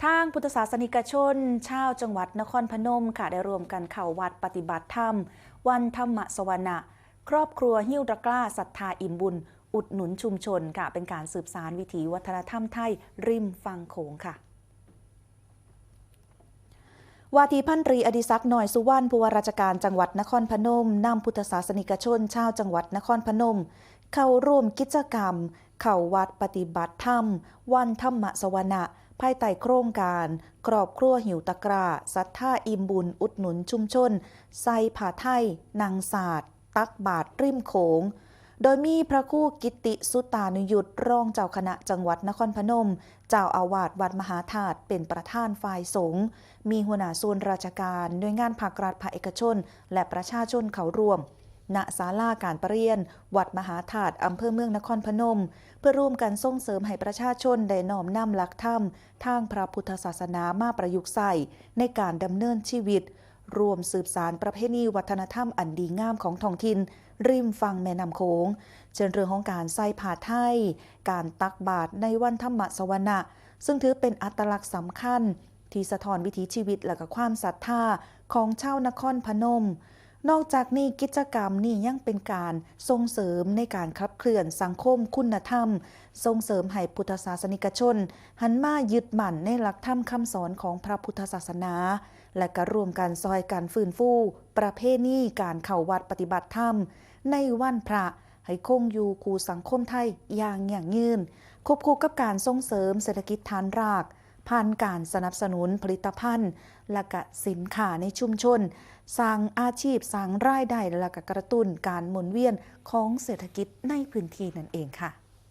ทางพุทธศาสนิกชนชาวจังหวัดนครพนมค่ะได้รวมกันเข้าวัดปฏิบัติธรรมวันธรรมสวนะครอบครัวหิ้วตะกร้าศรัทธาอิ่มบุญอุดหนุนชุมชนค่ะเป็นการสืบสานวิถีวัฒนธรรมไทยริมฝั่งโขงค่ะวาทีพันตรีอดิศักดิ์หน่อยสุวรรณผู้ว่าราชการจังหวัดนครพนมนำพุทธศาสนิกชนชาวจังหวัดนครพนมเข้าร่วมกิจกรรมเข้าวัดปฏิบัติธรรมวันธรรมสวนะภายใต้โครงการครอบครัวหิวตะกร้าศรัทธาอิ่มบุญอุดหนุนชุมชนไซผาไทยนางศาสตร์ตักบาตรริมโขงโดยมีพระครูกิติสุตานุยุตรองเจ้าคณะจังหวัดนครพนมเจ้าอาวาสวัดมหาธาตุเป็นประธานฝ่ายสงฆ์มีหัวหน้าส่วนราชการหน่วยงานภาครัฐภาคเอกชนและประชาชนเข้าร่วมณศาลาการประเรียนวัดมหาธาตุอำเภอเมืองนครพนมเพื่อร่วมกันส่งเสริมให้ประชาชนได้น้อมนำหลักธรรมทางพระพุทธศาสนามาประยุกต์ใส่ในการดำเนินชีวิตรวมสืบสานประเพณีวัฒนธรรมอันดีงามของท้องถิ่นริมฝั่งแม่น้ำโขงเช่นเรื่องของการใส่ผ้าไทยการตักบาตรในวันธรรมสวนะซึ่งถือเป็นอัตลักษณ์สำคัญที่สะท้อนวิถีชีวิตและก็ความศรัทธาของชาวนครพนมนอกจากนี้กิจกรรมนี้ยังเป็นการส่งเสริมในการขับเคลื่อนสังคมคุณธรรมส่งเสริมให้พุทธศาสนิกชนหันมายึดมั่นในหลักธรรมคำสอนของพระพุทธศาสนาและก็ร่วมกันซอยการฟื้นฟูประเพณีการเข้าวัดปฏิบัติธรรมในวันพระให้คงอยู่คู่สังคมไทยอย่างยั่งยืนควบคู่กับการส่งเสริมเศรษฐกิจฐานรากผ่านการสนับสนุนผลิตภัณฑ์และก็สินค้าในชุมชนสร้างอาชีพสร้างรายได้และก็กระตุ้นการหมุนเวียนของเศรษฐกิจในพื้นที่นั่นเองค่ะ